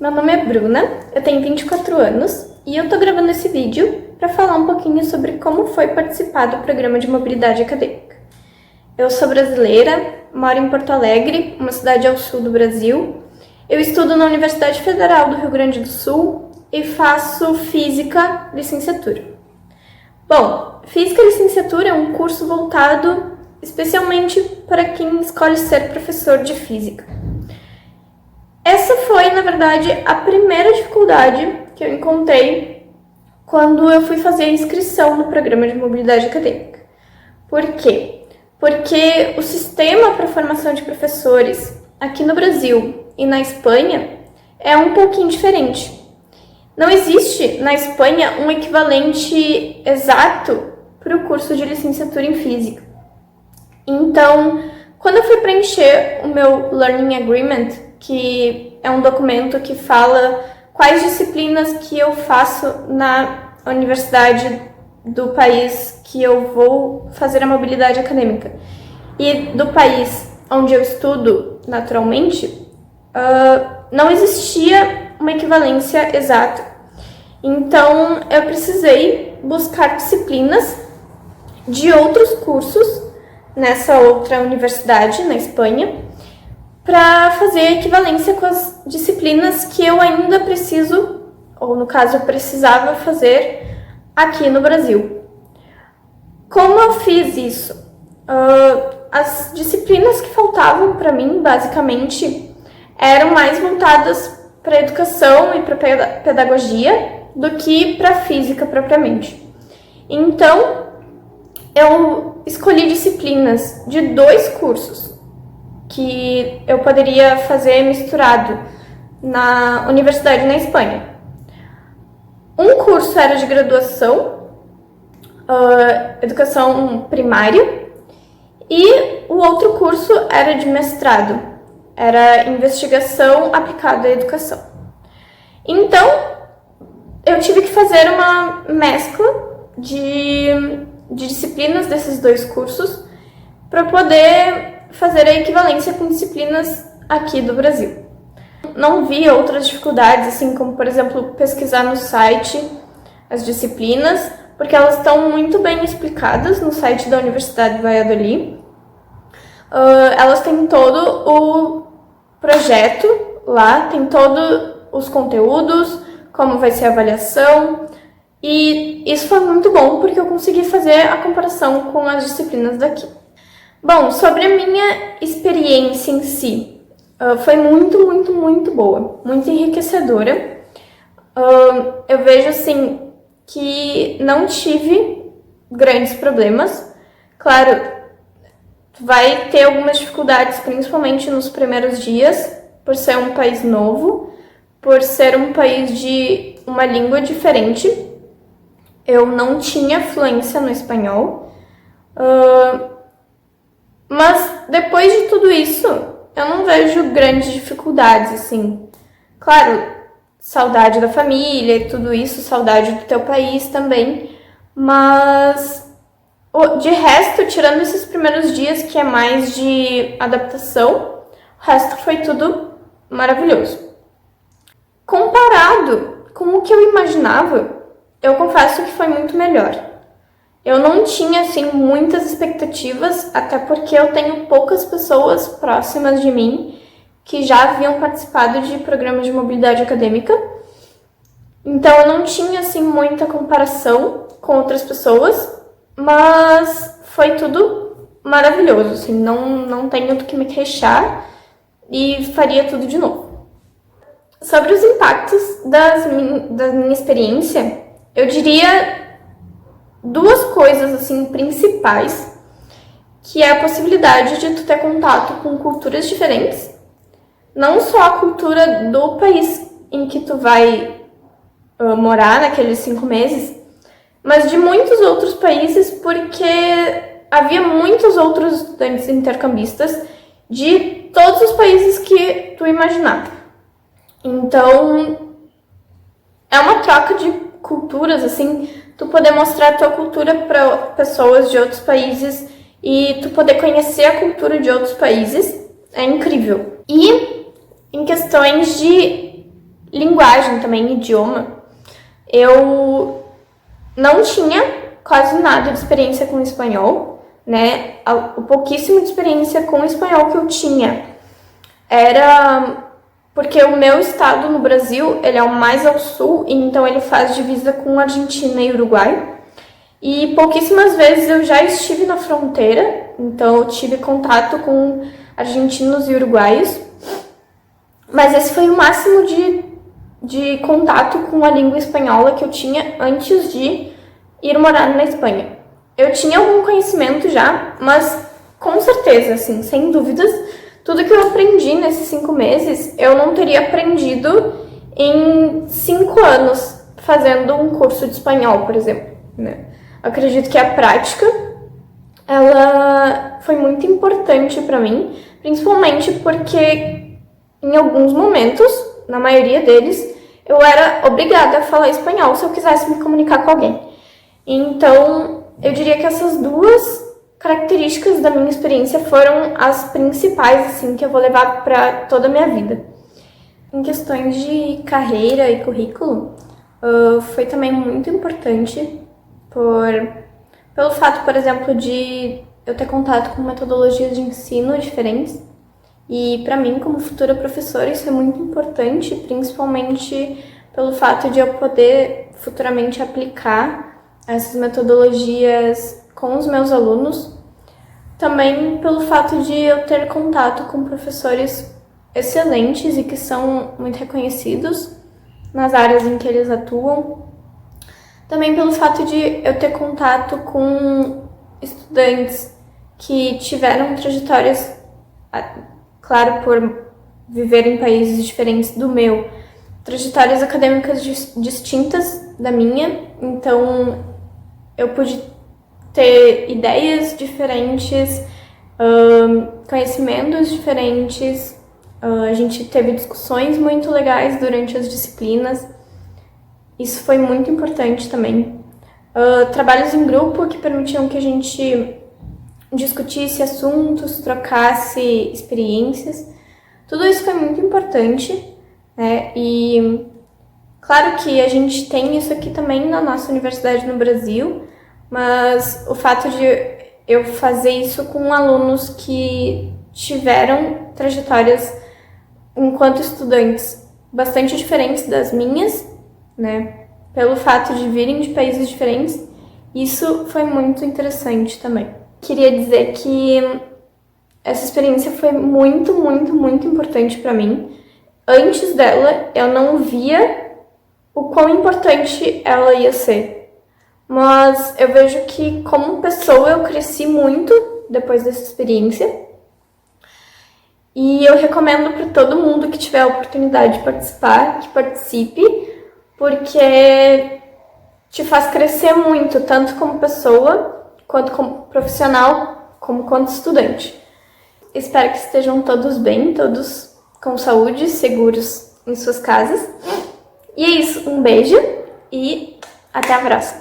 Meu nome é Bruna, eu tenho 24 anos e eu tô gravando esse vídeo para falar um pouquinho sobre como foi participar do programa de mobilidade acadêmica. Eu sou brasileira, moro em Porto Alegre, uma cidade ao sul do Brasil. Eu estudo na Universidade Federal do Rio Grande do Sul e faço Física Licenciatura. Bom, Física Licenciatura é um curso voltado especialmente para quem escolhe ser professor de Física. Essa foi, na verdade, a primeira dificuldade que eu encontrei quando eu fui fazer a inscrição no programa de mobilidade acadêmica. Por quê? Porque o sistema para formação de professores aqui no Brasil e na Espanha é um pouquinho diferente. Não existe na Espanha um equivalente exato para o curso de licenciatura em Física. Então, quando eu fui preencher o meu Learning Agreement, que é um documento que fala quais disciplinas que eu faço na universidade do país que eu vou fazer a mobilidade acadêmica e do país onde eu estudo naturalmente, não existia uma equivalência exata. Então, eu precisei buscar disciplinas de outros cursos nessa outra universidade, na Espanha, para fazer equivalência com as disciplinas que eu ainda preciso, ou no caso eu precisava fazer aqui no Brasil. Como eu fiz isso? As disciplinas que faltavam para mim, basicamente, eram mais voltadas para educação e para pedagogia do que para física propriamente. Então, eu escolhi disciplinas de 2 cursos que eu poderia fazer misturado na universidade na Espanha. Um curso era de graduação, educação primária, e o outro curso era de mestrado, era investigação aplicada à educação. Então, eu tive que fazer uma mescla de disciplinas desses 2 cursos para poder fazer a equivalência com disciplinas aqui do Brasil. Não vi outras dificuldades, assim como, por exemplo, pesquisar no site as disciplinas, porque elas estão muito bem explicadas no site da Universidade de Valladolid. Elas têm todo o projeto lá, tem todos os conteúdos, como vai ser a avaliação, e isso foi muito bom porque eu consegui fazer a comparação com as disciplinas daqui. Bom, sobre a minha experiência em si, foi muito boa, muito enriquecedora. Eu vejo, assim, que não tive grandes problemas. Claro, vai ter algumas dificuldades, principalmente nos primeiros dias, por ser um país novo, por ser um país de uma língua diferente. Eu não tinha fluência no espanhol. Mas depois de tudo isso, eu não vejo grandes dificuldades, assim. Claro, saudade da família e tudo isso, saudade do teu país também. Mas, de resto, tirando esses primeiros dias, que é mais de adaptação, o resto foi tudo maravilhoso. Comparado com o que eu imaginava, eu confesso que foi muito melhor. Eu não tinha, assim, muitas expectativas, até porque eu tenho poucas pessoas próximas de mim que já haviam participado de programas de mobilidade acadêmica. Então, eu não tinha, assim, muita comparação com outras pessoas, mas foi tudo maravilhoso, assim, não tenho do que me queixar e faria tudo de novo. Sobre os impactos da minha experiência, eu diria 2 coisas, assim, principais, que é a possibilidade de tu ter contato com culturas diferentes, não só a cultura do país em que tu vai morar naqueles 5 meses, mas de muitos outros países, porque havia muitos outros estudantes intercambistas de todos os países que tu imaginar. Então, é uma troca de culturas, assim, tu poder mostrar a tua cultura para pessoas de outros países e tu poder conhecer a cultura de outros países é incrível. E em questões de linguagem também, idioma, eu não tinha quase nada de experiência com espanhol, né? O pouquíssimo de experiência com espanhol que eu tinha era porque o meu estado no Brasil, ele é o mais ao sul, então ele faz divisa com Argentina e Uruguai. E pouquíssimas vezes eu já estive na fronteira, então eu tive contato com argentinos e uruguaios. Mas esse foi o máximo de contato com a língua espanhola que eu tinha antes de ir morar na Espanha. Eu tinha algum conhecimento já, mas com certeza, assim, sem dúvidas, tudo que eu aprendi nesses 5 meses, eu não teria aprendido em 5 anos fazendo um curso de espanhol, por exemplo, né? Acredito que a prática, ela foi muito importante para mim, principalmente porque em alguns momentos, na maioria deles, eu era obrigada a falar espanhol se eu quisesse me comunicar com alguém. Então, eu diria que essas 2 características da minha experiência foram as principais, assim, que eu vou levar para toda a minha vida. Em questões de carreira e currículo, foi também muito importante pelo fato, por exemplo, de eu ter contato com metodologias de ensino diferentes. E para mim, como futura professora, isso é muito importante, principalmente pelo fato de eu poder futuramente aplicar essas metodologias com os meus alunos. Também pelo fato de eu ter contato com professores excelentes e que são muito reconhecidos nas áreas em que eles atuam. Também pelo fato de eu ter contato com estudantes que tiveram trajetórias, claro, por viver em países diferentes do meu, trajetórias acadêmicas distintas da minha, então eu pude ter ideias diferentes, conhecimentos diferentes, a gente teve discussões muito legais durante as disciplinas. Isso foi muito importante também. Trabalhos em grupo que permitiam que a gente discutisse assuntos, trocasse experiências. Tudo isso foi muito importante, né? E claro que a gente tem isso aqui também na nossa universidade no Brasil, mas o fato de eu fazer isso com alunos que tiveram trajetórias enquanto estudantes bastante diferentes das minhas, né? Pelo fato de virem de países diferentes, isso foi muito interessante também. Queria dizer que essa experiência foi muito, muito, muito importante para mim. Antes dela, eu não via o quão importante ela ia ser. Mas eu vejo que, como pessoa, eu cresci muito depois dessa experiência. E eu recomendo para todo mundo que tiver a oportunidade de participar, que participe, porque te faz crescer muito, tanto como pessoa, quanto como profissional, como quanto estudante. Espero que estejam todos bem, todos com saúde, seguros em suas casas. E é isso, um beijo e até a próxima!